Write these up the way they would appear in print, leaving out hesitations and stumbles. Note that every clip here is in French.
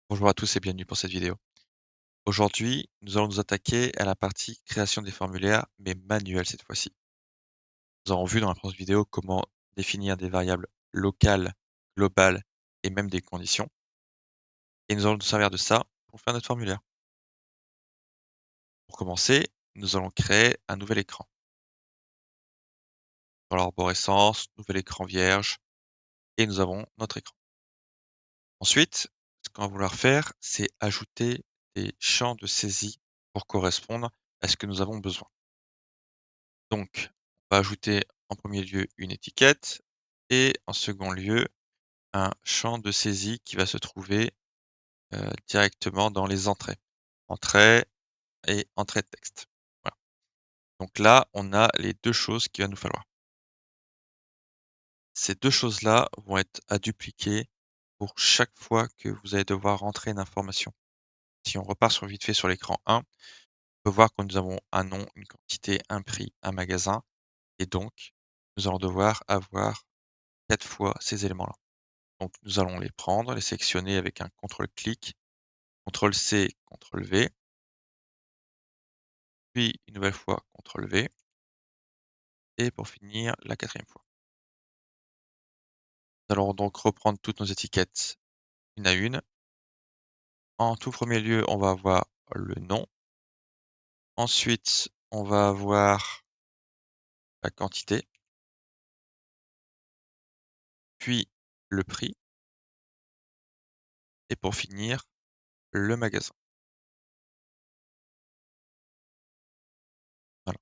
Bonjour à tous et bienvenue pour cette vidéo. Aujourd'hui, nous allons nous attaquer à la partie création des formulaires, mais manuelle cette fois-ci. Nous avons vu dans la première vidéo comment définir des variables locales, globales et même des conditions. Et nous allons nous servir de ça pour faire notre formulaire. Pour commencer, nous allons créer un nouvel écran. Dans l'arborescence, nouvel écran vierge, et nous avons notre écran. Ensuite, ce qu'on va vouloir faire, c'est ajouter des champs de saisie pour correspondre à ce que nous avons besoin. Donc, on va ajouter en premier lieu une étiquette et en second lieu, un champ de saisie qui va se trouver, directement dans les entrées. Entrée et entrée de texte. Voilà. Donc là, on a les 2 choses qu'il va nous falloir. Ces 2 choses-là vont être à dupliquer pour chaque fois que vous allez devoir rentrer une information. Si on repart sur vite fait sur l'écran 1, on peut voir que nous avons un nom, une quantité, un prix, un magasin et donc nous allons devoir avoir 4 fois ces éléments-là. Donc nous allons les prendre, les sélectionner avec un contrôle-clic, contrôle-C, contrôle-V, puis une nouvelle fois contrôle-V et pour finir la quatrième fois. Nous allons donc reprendre toutes nos étiquettes une à une. En tout premier lieu, on va avoir le nom. Ensuite, on va avoir la quantité, puis le prix et pour finir, le magasin. Voilà.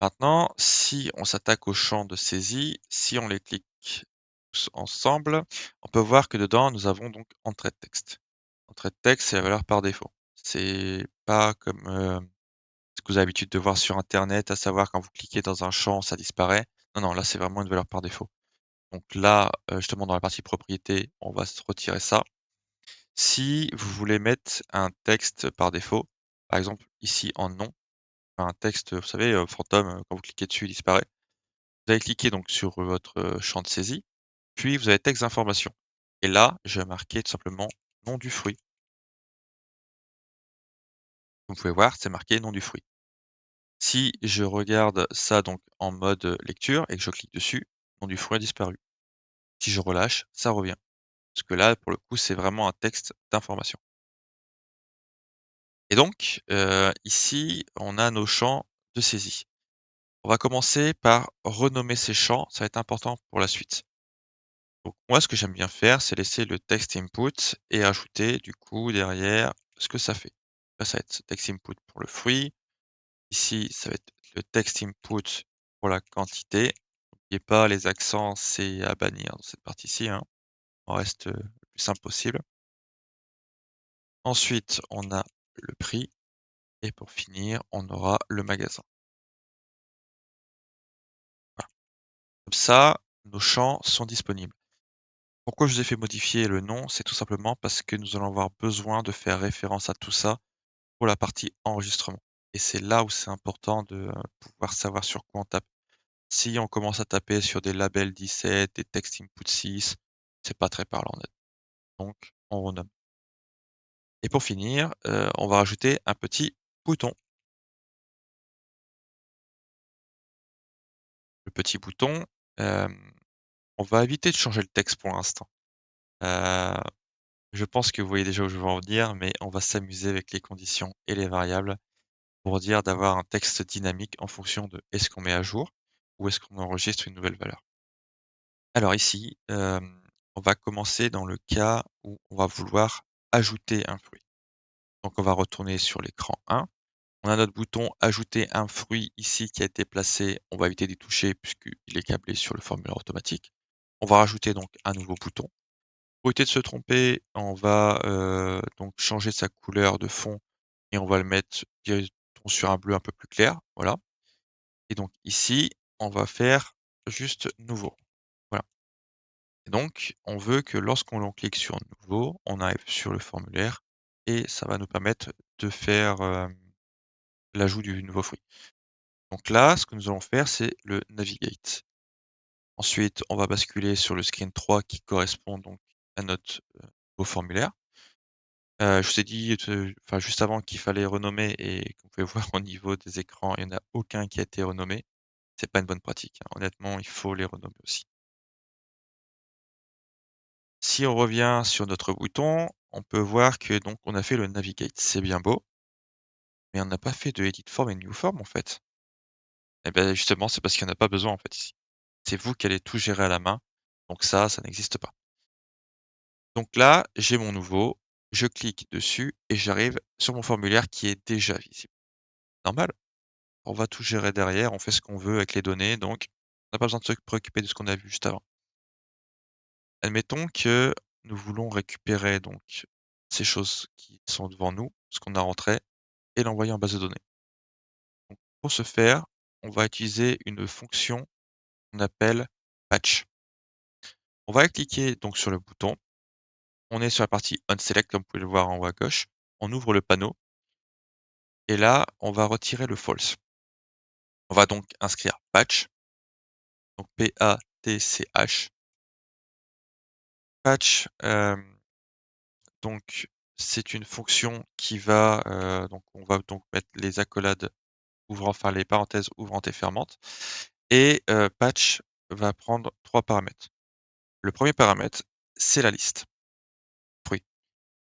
Maintenant, si on s'attaque aux champs de saisie, si on les clique tous ensemble, on peut voir que dedans, nous avons donc entrée de texte. Entrée de texte, c'est la valeur par défaut. C'est pas comme, ce que vous avez l'habitude de voir sur internet, à savoir quand vous cliquez dans un champ, ça disparaît. Non, non, là, c'est vraiment une valeur par défaut. Donc là, justement dans la partie propriété, on va se retirer ça. Si vous voulez mettre un texte par défaut, par exemple ici en nom, un texte, vous savez, fantôme, quand vous cliquez dessus, il disparaît. Vous allez cliquer donc sur votre, champ de saisie, puis vous avez texte d'information et là, je vais marquer tout simplement nom du fruit. Vous pouvez voir, c'est marqué nom du fruit. Si je regarde ça donc en mode, lecture et que je clique dessus, nom du fruit a disparu. Si je relâche, ça revient. Parce que là, pour le coup, c'est vraiment un texte d'information. Et donc, ici, on a nos champs de saisie. On va commencer par renommer ces champs, ça va être important pour la suite. Donc moi, ce que j'aime bien faire, c'est laisser le text input et ajouter du coup derrière ce que ça fait. Là, ça va être text input pour le fruit. Ici, ça va être le text input pour la quantité. N'oubliez pas les accents, c'est à bannir dans cette partie-ci, hein. On reste, le plus simple possible. Ensuite, on a le prix et pour finir, on aura le magasin. Voilà. Comme ça, nos champs sont disponibles. Pourquoi je vous ai fait modifier le nom? C'est tout simplement parce que nous allons avoir besoin de faire référence à tout ça pour la partie enregistrement et c'est là où c'est important de, pouvoir savoir sur quoi on tape. Si on commence à taper sur des labels 17, des text input 6, c'est pas très parlant net, donc on renomme et pour finir, on va rajouter un petit bouton. Le petit bouton, on va éviter de changer le texte pour l'instant. Heu, je pense que vous voyez déjà où je veux en venir, mais on va s'amuser avec les conditions et les variables pour dire d'avoir un texte dynamique en fonction de est-ce qu'on met à jour ou est-ce qu'on enregistre une nouvelle valeur. Alors ici, on va commencer dans le cas où on va vouloir ajouter un fruit. Donc on va retourner sur l'écran 1. On a notre bouton ajouter un fruit ici qui a été placé. On va éviter d'y toucher puisqu'il est câblé sur le formulaire automatique. On va rajouter donc un nouveau bouton. Pour éviter de se tromper, on va, donc changer sa couleur de fond et on va le mettre directement sur un bleu un peu plus clair, voilà et donc ici, on va faire juste nouveau, voilà et donc on veut que lorsqu'on clique sur nouveau, on arrive sur le formulaire et ça va nous permettre de faire, l'ajout du nouveau fruit. Donc là, ce que nous allons faire, c'est le navigate. Ensuite, on va basculer sur le screen 3 qui correspond donc à notre, au formulaire. Je vous ai dit, enfin, juste avant qu'il fallait renommer et qu'on pouvait voir au niveau des écrans, il y en a aucun qui a été renommé. C'est pas une bonne pratique, hein. Honnêtement, il faut les renommer aussi. Si on revient sur notre bouton, on peut voir que donc on a fait le navigate. C'est bien beau, mais on n'a pas fait de edit form et new form en fait. Et beh, justement, c'est parce qu'il y en a pas besoin en fait ici. C'est vous qui allez tout gérer à la main, donc ça n'existe pas. Donc là, j'ai mon nouveau, je clique dessus et j'arrive sur mon formulaire qui est déjà visible. Normal, on va tout gérer derrière, on fait ce qu'on veut avec les données, donc on n'a pas besoin de se préoccuper de ce qu'on a vu juste avant. Admettons que nous voulons récupérer donc ces choses qui sont devant nous, ce qu'on a rentré, et l'envoyer en base de données. Donc pour ce faire, on va utiliser une fonction qu'on appelle patch. On va cliquer donc sur le bouton, on est sur la partie onSelect comme vous pouvez le voir en haut à gauche, on ouvre le panneau et là, on va retirer le false. On va donc inscrire patch, donc P-A-T-C-H. Patch, donc c'est une fonction qui va, donc on va donc mettre les accolades ouvrant enfin les parenthèses ouvrantes et fermantes et patch va prendre 3 paramètres. Le premier paramètre, c'est la liste, fruits.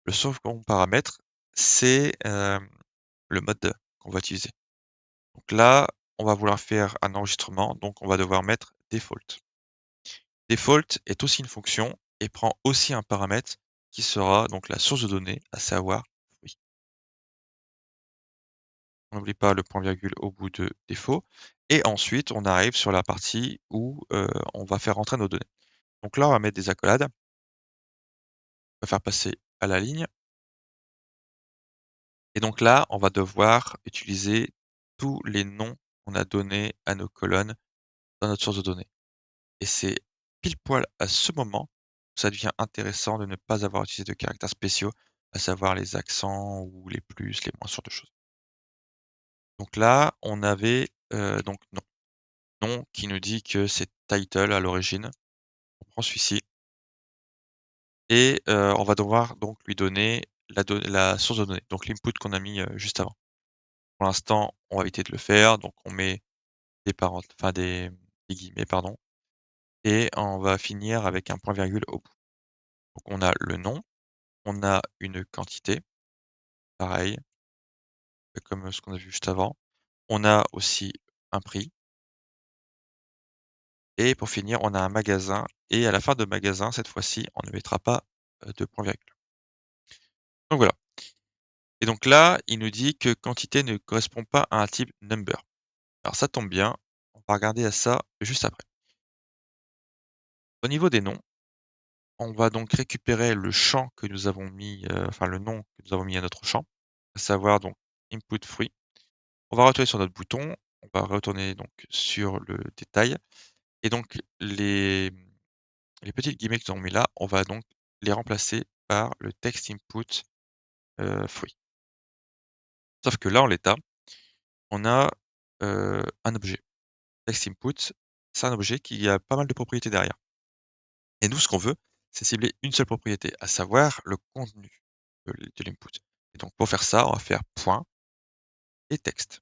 Le second paramètre, c'est, le mode qu'on va utiliser. Donc là, on va vouloir faire un enregistrement, donc on va devoir mettre default. Default est aussi une fonction et prend aussi un paramètre qui sera donc la source de données, à savoir fruits. On n'oublie pas le point virgule au bout de défaut et ensuite on arrive sur la partie où, on va faire rentrer nos données. Donc là, on va mettre des accolades, on va faire passer à la ligne et donc là, on va devoir utiliser tous les noms qu'on a donnés à nos colonnes dans notre source de données et c'est pile poil à ce moment où ça devient intéressant de ne pas avoir utilisé de caractères spéciaux, à savoir les accents ou les plus, les moins, ce genre de choses. Donc là, on avait, donc non. Non qui nous dit que c'est title à l'origine. On prend celui-ci et on va devoir donc lui donner la source de données, donc l'input qu'on a mis, juste avant. Pour l'instant, on va éviter de le faire, donc on met des guillemets, pardon et on va finir avec un point virgule au bout. Donc on a le nom, on a une quantité, pareil, comme ce qu'on a vu juste avant. On a aussi un prix et pour finir, on a un magasin et à la fin de magasin, cette fois-ci, on ne mettra pas, de point virgule. Donc voilà. Et donc là, il nous dit que quantité ne correspond pas à un type number. Alors ça tombe bien, on va regarder à ça juste après. Au niveau des noms, on va donc récupérer le champ que nous avons mis, enfin le nom que nous avons mis à notre champ, à savoir donc input fruit. On va retourner sur notre bouton, on va retourner donc sur le détail et donc les petites guillemets que nous avons mis là, on va donc les remplacer par le text input, fruit. Sauf que là, en l'état, on a, un objet. Text input, c'est un objet qui a pas mal de propriétés derrière. Et nous, ce qu'on veut, c'est cibler une seule propriété, à savoir le contenu de l'input. Et donc pour faire ça, on va faire point et texte.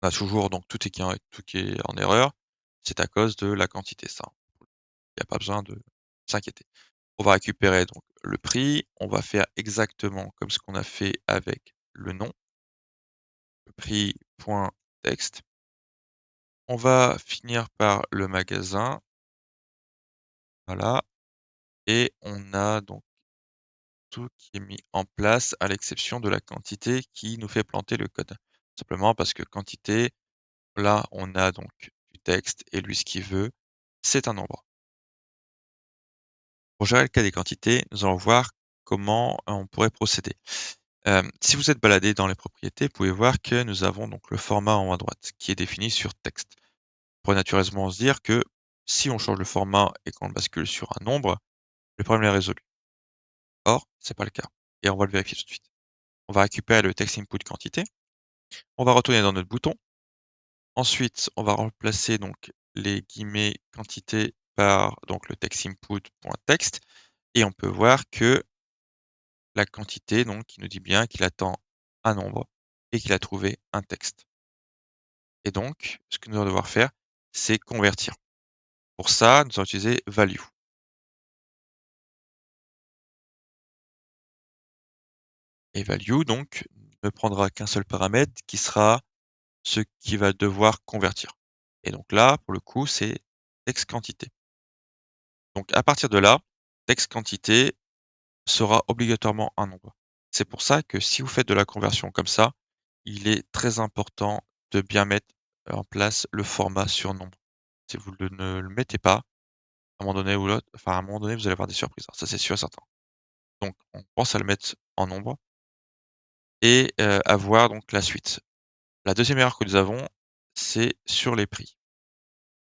On a toujours donc tout qui est en erreur, c'est à cause de la quantité ça. Il y a pas besoin de s'inquiéter. On va récupérer donc le prix, on va faire exactement comme ce qu'on a fait avec le nom, le prix.texte. On va finir par le magasin, voilà et on a donc tout qui est mis en place à l'exception de la quantité qui nous fait planter le code. Simplement parce que quantité, là, on a donc du texte et lui, ce qu'il veut, c'est un nombre. Pour gérer le cas des quantités, nous allons voir comment on pourrait procéder. Si vous êtes baladé dans les propriétés, vous pouvez voir que nous avons donc le format en haut à droite qui est défini sur texte. On pourrait naturellement se dire que si on change le format et qu'on le bascule sur un nombre, le problème est résolu. Or, c'est pas le cas et on va le vérifier tout de suite. On va récupérer le text input quantité, on va retourner dans notre bouton. Ensuite, on va remplacer donc les guillemets quantité par donc le text input.text et on peut voir que la quantité donc qui nous dit bien qu'il attend un nombre et qu'il a trouvé un texte. Et donc, ce que nous allons devoir faire, c'est convertir. Pour ça, nous allons utiliser value. Et value donc ne prendra qu'un seul paramètre qui sera ce qui va devoir convertir. Et donc là, pour le coup, c'est texte quantité. Donc à partir de là, texte quantité sera obligatoirement un nombre. C'est pour ça que si vous faites de la conversion comme ça, il est très important de bien mettre en place le format surnombre. Si vous ne le mettez pas, à un moment donné ou l'autre, enfin à un moment donné, vous allez avoir des surprises, hein, ça c'est sûr et certain. Donc on pense à le mettre en nombre et à voir donc la suite. La deuxième erreur que nous avons, c'est sur les prix.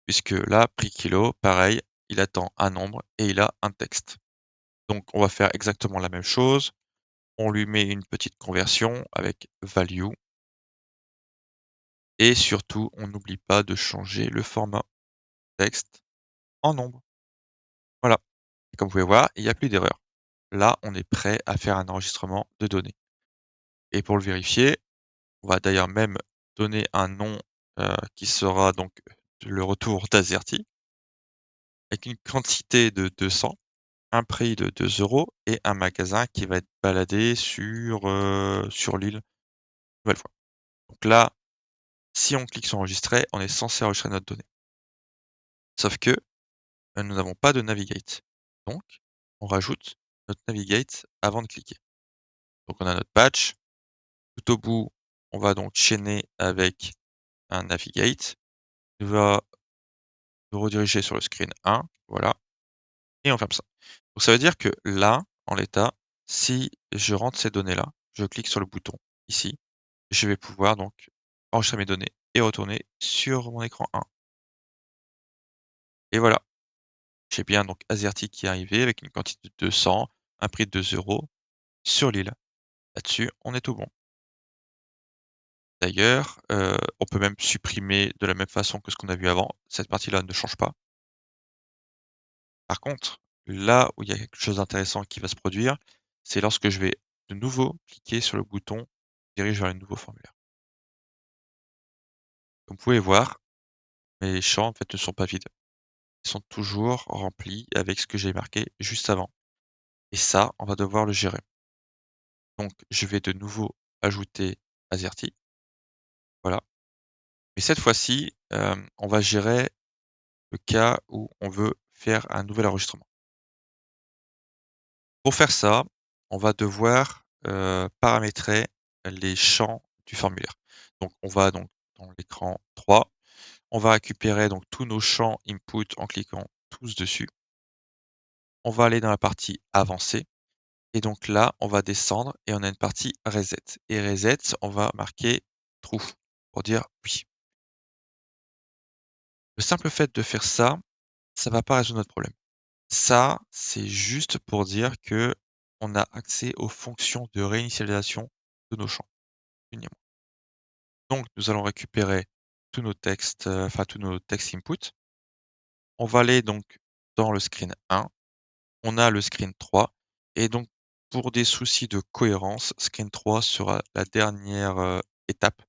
Puisque là, prix kilo, pareil, il attend un nombre et il a un texte. Donc on va faire exactement la même chose. On lui met une petite conversion avec value et surtout, on n'oublie pas de changer le format texte en nombre. Voilà. Et comme vous pouvez voir, il n'y a plus d'erreur. Là, on est prêt à faire un enregistrement de données. Et pour le vérifier, on va d'ailleurs même donner un nom qui sera donc le retour d'Azerty avec une quantité de 200, un prix de 2 € et un magasin qui va être baladé sur l'île, nouvelle fois. Donc là, si on clique sur enregistrer, on est censé enregistrer notre donnée. Sauf que, nous n'avons pas de navigate. Donc, on rajoute notre navigate avant de cliquer. Donc on a notre patch. Tout au bout, on va donc chaîner avec un navigate. Il va nous rediriger sur le screen 1, voilà, et on ferme ça. Donc ça veut dire que là, en l'état, si je rentre ces données-là, je clique sur le bouton ici, je vais pouvoir donc enregistrer mes données et retourner sur mon écran 1. Et voilà, j'ai bien donc Azerty qui est arrivé avec une quantité de 200, un prix de 2 € sur l'île. Là-dessus, on est tout bon. D'ailleurs, on peut même supprimer de la même façon que ce qu'on a vu avant. Cette partie-là ne change pas. Par contre, là où il y a quelque chose d'intéressant qui va se produire, c'est lorsque je vais de nouveau cliquer sur le bouton dirige vers le nouveau formulaire. Comme vous pouvez voir, mes champs en fait ne sont pas vides. Ils sont toujours remplis avec ce que j'ai marqué juste avant. Et ça, on va devoir le gérer. Donc, je vais de nouveau ajouter Azerty. Voilà. Mais cette fois-ci, on va gérer le cas où on veut faire un nouvel enregistrement. Pour faire ça, on va devoir, paramétrer les champs du formulaire. Donc on va donc dans l'écran 3, on va récupérer donc tous nos champs input en cliquant tous dessus. On va aller dans la partie avancée et donc là, on va descendre et on a une partie reset et reset, on va marquer true pour dire oui. Le simple fait de faire ça va pas résoudre notre problème. Ça, c'est juste pour dire que on a accès aux fonctions de réinitialisation de nos champs, uniquement. Donc nous allons récupérer tous nos textes, enfin tous nos textes input. On va aller donc dans le screen 1, on a le screen 3 et donc pour des soucis de cohérence, screen 3 sera la dernière, étape.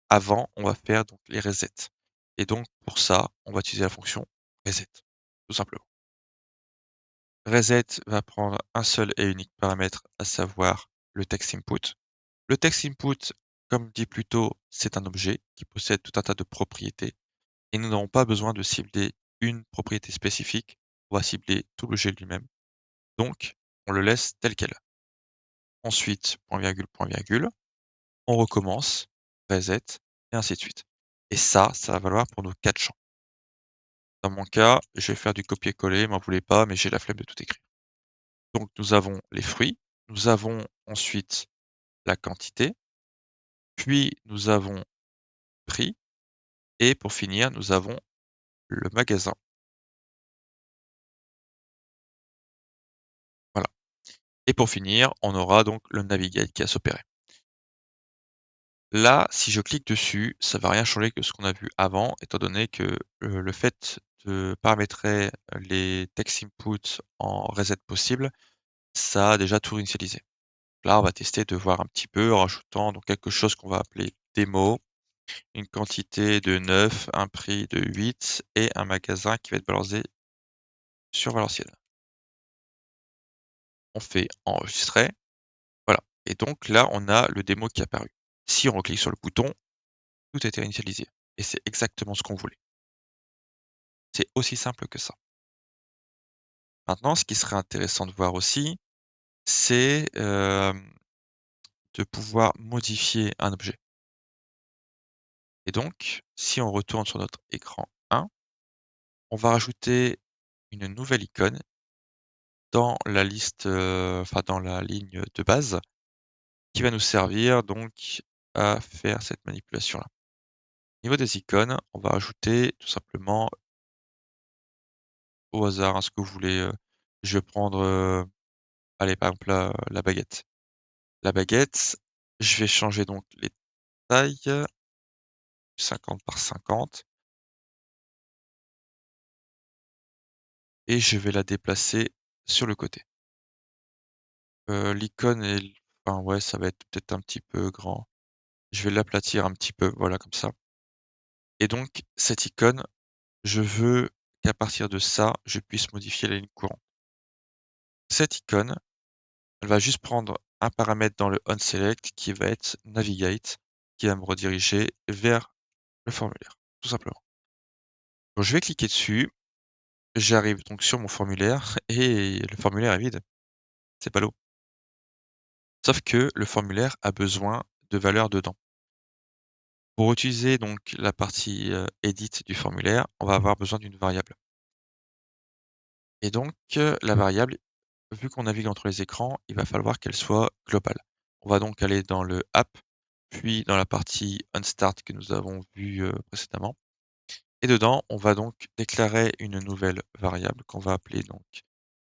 Avant, on va faire donc les resets et donc pour ça, on va utiliser la fonction reset, tout simplement. Reset va prendre un seul et unique paramètre, à savoir le text input. Le text input, comme dit plus tôt, c'est un objet qui possède tout un tas de propriétés et nous n'avons pas besoin de cibler une propriété spécifique. On va cibler tout l'objet lui-même. Donc, on le laisse tel quel. Ensuite, point virgule, on recommence, reset, et ainsi de suite. Et ça va valoir pour nos 4 champs. Dans mon cas, je vais faire du copier-coller, m'en voulez pas, mais j'ai la flemme de tout écrire. Donc nous avons les fruits, nous avons ensuite la quantité, puis nous avons prix et pour finir, nous avons le magasin. Voilà. Et pour finir, on aura donc le navigate qui va s'opérer. Là, si je clique dessus, ça va rien changer que ce qu'on a vu avant, étant donné que, le fait de paramétrer les text input en reset possible ça a déjà tout réinitialisé. Là, on va tester de voir un petit peu en rajoutant donc quelque chose qu'on va appeler démo, une quantité de 9, un prix de 8 et un magasin qui va être balancé sur Valenciennes. On fait enregistrer, voilà, et donc là, on a le démo qui est apparu. Si on reclique sur le bouton, tout a été initialisé et c'est exactement ce qu'on voulait. C'est aussi simple que ça. Maintenant, ce qui serait intéressant de voir aussi, c'est, de pouvoir modifier un objet. Et donc, si on retourne sur notre écran 1, on va rajouter une nouvelle icône dans la liste, enfin dans la ligne de base, qui va nous servir donc à faire cette manipulation-là. Au niveau des icônes, on va rajouter tout simplement au hasard, hein, ce que vous voulez, je vais prendre, allez par exemple la baguette. La baguette, je vais changer donc les tailles, 50 par 50 et je vais la déplacer sur le côté. L'icône est enfin ouais, ça va être peut-être un petit peu grand. Je vais l'aplatir un petit peu, voilà comme ça et donc cette icône, je veux qu'à partir de ça, je puisse modifier la ligne courante. Cette icône, elle va juste prendre un paramètre dans le onSelect qui va être Navigate, qui va me rediriger vers le formulaire, tout simplement. Donc je vais cliquer dessus, j'arrive donc sur mon formulaire et le formulaire est vide, c'est ballot. Sauf que le formulaire a besoin de valeurs dedans. Pour utiliser donc la partie, edit du formulaire, on va avoir besoin d'une variable et donc la variable, vu qu'on navigue entre les écrans, il va falloir qu'elle soit globale. On va donc aller dans le app, puis dans la partie onStart que nous avons vue, précédemment et dedans, on va donc déclarer une nouvelle variable qu'on va appeler donc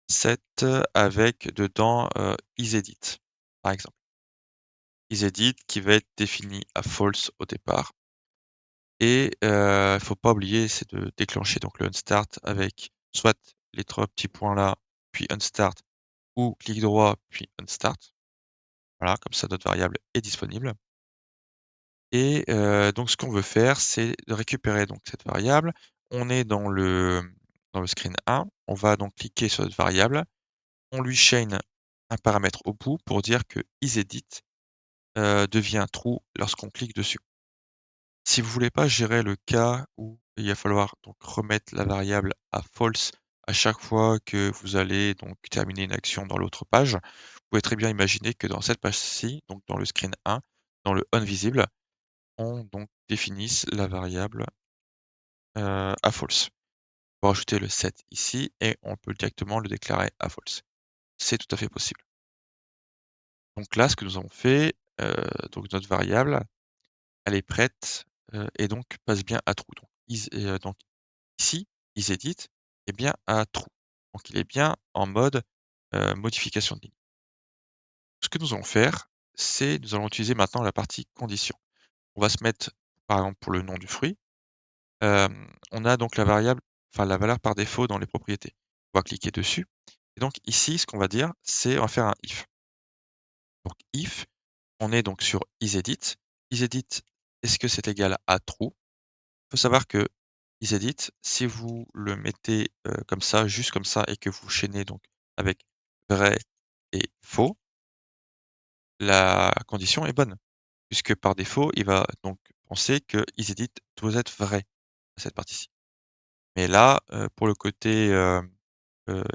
set avec dedans, isEdit, par exemple. isEdit qui va être défini à false au départ et faut pas oublier, c'est de déclencher donc le onStart avec soit les 3 petits points là, puis onStart ou clic droit puis onStart. Voilà, comme ça notre variable est disponible et donc ce qu'on veut faire, c'est de récupérer donc cette variable. On est dans le screen 1, on va donc cliquer sur notre variable, on lui chain un paramètre au bout pour dire que isEdit, devient true lorsqu'on clique dessus. Si vous voulez pas gérer le cas où il va falloir donc remettre la variable à false à chaque fois que vous allez donc terminer une action dans l'autre page, vous pouvez très bien imaginer que dans cette page-ci, donc dans le screen 1, dans le onVisible, on donc définisse la variable, à false. On va rajouter le set ici et on peut directement le déclarer à false. C'est tout à fait possible. Donc là, ce que nous avons fait, donc notre variable, elle est prête, et donc passe bien à true. Donc ici, isEdit est bien à true. Donc il est bien en mode, modification de ligne. Ce que nous allons faire, c'est nous allons utiliser maintenant la partie condition. On va se mettre, par exemple, pour le nom du fruit, on a donc la variable, enfin la valeur par défaut dans les propriétés. On va cliquer dessus et donc ici, ce qu'on va dire, c'est on va faire un if. Donc if, on est donc sur isEdit. isEdit, est-ce que c'est égal à true? Il faut savoir que isEdit, si vous le mettez, comme ça, juste comme ça et que vous chaînez donc avec vrai et faux, la condition est bonne. Puisque par défaut, il va donc penser que isEdit doit être vrai à cette partie-ci. Mais là, pour le côté,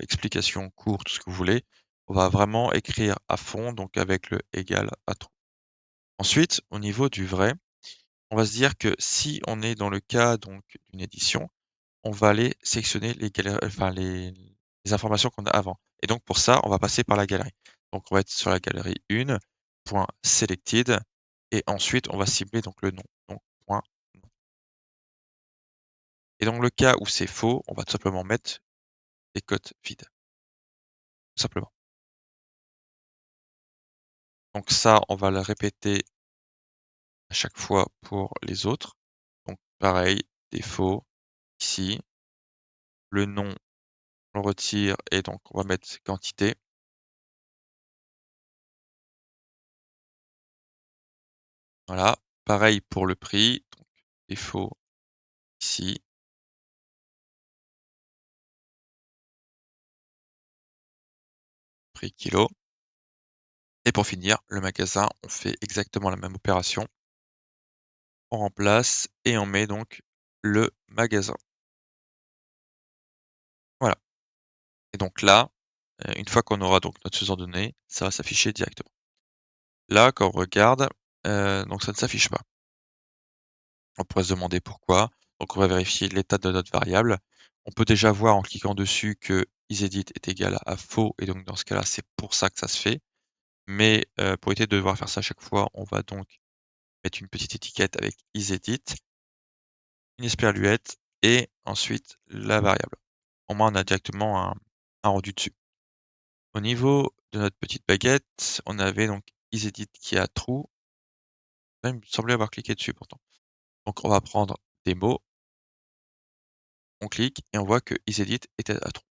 explication court, tout ce que vous voulez, on va vraiment écrire à fond, donc avec le égal à true. Ensuite, au niveau du vrai, on va se dire que si on est dans le cas donc d'une édition, on va aller sélectionner les informations qu'on a avant et donc pour ça, on va passer par la galerie. Donc on va être sur la galerie 1, point selected et ensuite on va cibler donc le nom, donc point nom et dans le cas où c'est faux, on va tout simplement mettre des cotes vides, tout simplement. Donc ça, on va le répéter à chaque fois pour les autres. Donc pareil, des faux ici, le nom, on le retire et donc on va mettre quantité Voilà, pareil pour le prix, donc défaut ici, prix kilo. Et pour finir, le magasin, on fait exactement la même opération. On remplace et on met donc le magasin. Voilà. Et donc là, une fois qu'on aura donc notre faiseur de données, ça va s'afficher directement. Là, quand on regarde, donc ça ne s'affiche pas. On pourrait se demander pourquoi. Donc on va vérifier l'état de notre variable. On peut déjà voir en cliquant dessus que isEdit est égal à faux et donc dans ce cas-là, c'est pour ça que ça se fait. Mais, pour éviter de devoir faire ça à chaque fois, on va donc mettre une petite étiquette avec isEdit, une esperluette et ensuite la variable. Au moins, on a directement un rendu dessus. Au niveau de notre petite baguette, on avait donc isEdit qui a true. Là, il me semblait avoir cliqué dessus pourtant. Donc on va prendre des mots, on clique et on voit que isEdit était à true.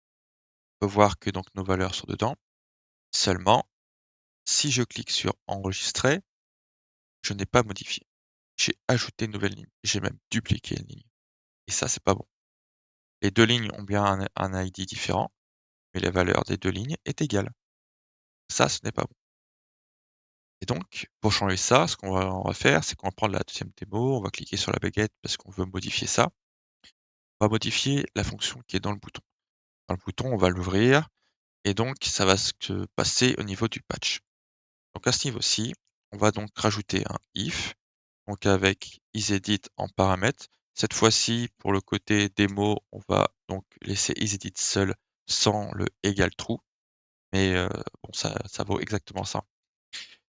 On peut voir que donc nos valeurs sont dedans. Seulement, si je clique sur enregistrer, je n'ai pas modifié. J'ai ajouté une nouvelle ligne. J'ai même dupliqué une ligne. Et ça, c'est pas bon. Les 2 lignes ont bien un ID différent, mais la valeur des 2 lignes est égale. Ça, ce n'est pas bon. Et donc, pour changer ça, ce qu'on va faire, c'est qu'on va prendre la deuxième démo, on va cliquer sur la baguette parce qu'on veut modifier ça. On va modifier la fonction qui est dans le bouton. Dans le bouton, on va l'ouvrir et donc ça va se passer au niveau du patch. Donc à ce niveau-ci, on va donc rajouter un if, donc avec isEdit en paramètre. Cette fois-ci, pour le côté démo, on va donc laisser isEdit seul sans le égal true, mais bon, ça vaut exactement ça.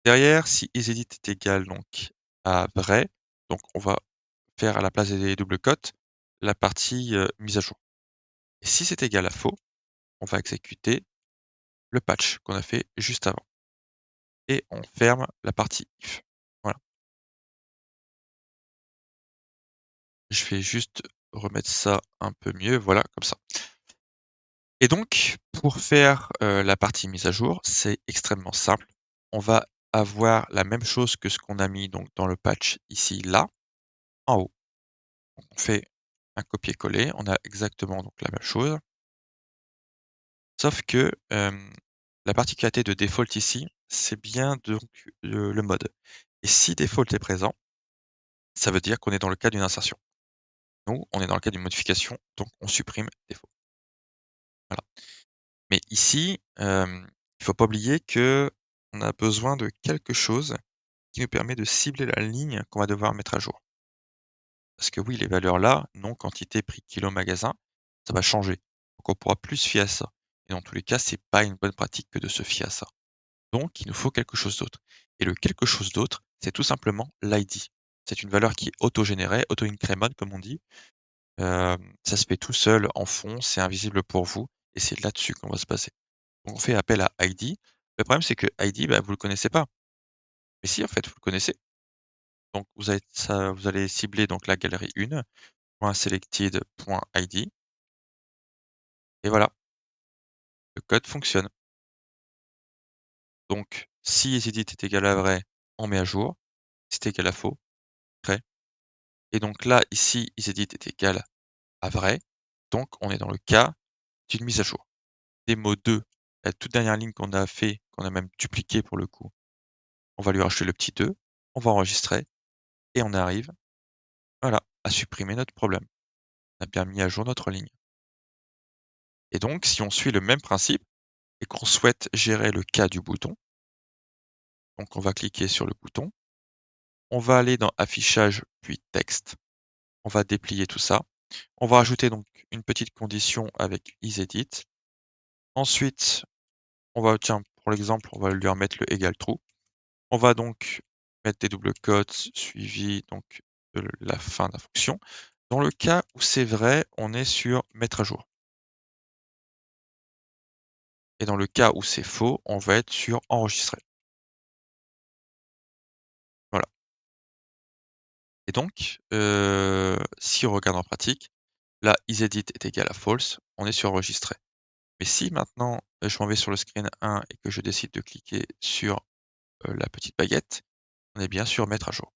Derrière, si isEdit est égal donc à vrai, donc on va faire à la place des doubles cotes la partie mise à jour. Et si c'est égal à faux, on va exécuter le patch qu'on a fait juste avant. Et on ferme la partie if. Voilà. Je vais juste remettre ça un peu mieux, voilà, comme ça. Et donc, pour faire la partie mise à jour, c'est extrêmement simple. On va avoir la même chose que ce qu'on a mis donc dans le patch ici, là, en haut. Donc, on fait un copier-coller, on a exactement donc la même chose. Sauf que la particularité de default ici, c'est bien donc le mode. Et si default est présent, ça veut dire qu'on est dans le cas d'une insertion. Nous, on est dans le cas d'une modification, donc on supprime default. Voilà. Mais ici, il faut pas oublier qu'on a besoin de quelque chose qui nous permet de cibler la ligne qu'on va devoir mettre à jour. Parce que oui, les valeurs là, nom, quantité, prix, kilo, magasin, ça va changer. Donc on pourra plus se fier à ça. Et dans tous les cas, c'est pas une bonne pratique que de se fier à ça. Donc il nous faut quelque chose d'autre. Et le quelque chose d'autre, c'est tout simplement l'ID. C'est une valeur qui est auto-générée, auto-increment comme on dit. Ça se fait tout seul en fond, c'est invisible pour vous et c'est là-dessus qu'on va se baser. Donc on fait appel à ID. Le problème, c'est que ID, bah, vous le connaissez pas. Mais si, en fait, vous le connaissez. Donc vous allez cibler donc la galerie 1, .selected.id et voilà, le code fonctionne. Donc si EasyEdit est égal à vrai, on met à jour. Si c'est égal à faux, vrai. Et donc là, ici, EasyEdit est égal à vrai. Donc on est dans le cas d'une mise à jour. Démo 2, la toute dernière ligne qu'on a fait, qu'on a même dupliqué pour le coup, on va lui rajouter le petit 2, on va enregistrer et on arrive, voilà, à supprimer notre problème. On a bien mis à jour notre ligne. Et donc, si on suit le même principe et qu'on souhaite gérer le cas du bouton, donc on va cliquer sur le bouton, on va aller dans affichage puis texte, on va déplier tout ça, on va ajouter donc une petite condition avec isEdit. Ensuite, on va, tiens, pour l'exemple, on va lui remettre le égal true. On va donc mettre des doubles cotes suivis donc de la fin de la fonction. Dans le cas où c'est vrai, on est sur mettre à jour. Et dans le cas où c'est faux, on va être sur enregistrer. Voilà. Et donc, si on regarde en pratique, là, isEdit est égal à false, on est sur enregistrer. Mais si maintenant, je m'en vais sur le screen 1 et que je décide de cliquer sur la petite baguette, on est bien sur mettre à jour.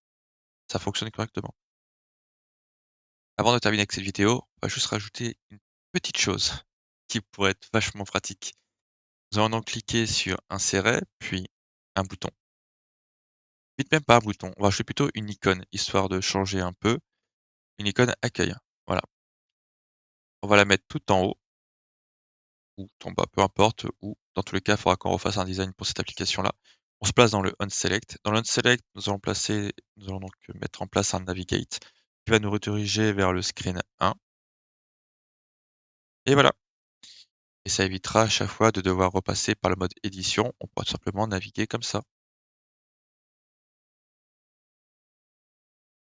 ça fonctionne correctement. Avant de terminer avec cette vidéo, on va juste rajouter une petite chose qui pourrait être vachement pratique. Nous allons donc cliquer sur insérer, puis un bouton. Vite même pas un bouton, on va rajouter plutôt une icône, histoire de changer un peu. Une icône accueil. Voilà. On va la mettre tout en haut ou tout en bas, peu importe, ou dans tous les cas, il faudra qu'on refasse un design pour cette application-là. On se place dans le onSelect. Dans le onSelect, nous allons donc mettre en place un navigate qui va nous rediriger vers le screen 1. Et voilà. Et ça évitera à chaque fois de devoir repasser par le mode édition. On pourra tout simplement naviguer comme ça.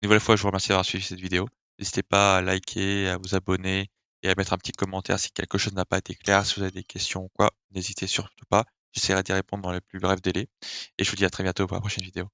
Une nouvelle fois, je vous remercie d'avoir suivi cette vidéo. N'hésitez pas à liker, à vous abonner et à mettre un petit commentaire si quelque chose n'a pas été clair. Si vous avez des questions ou quoi, n'hésitez surtout pas. J'essaierai d'y répondre dans les plus brefs délais. Et je vous dis à très bientôt pour la prochaine vidéo.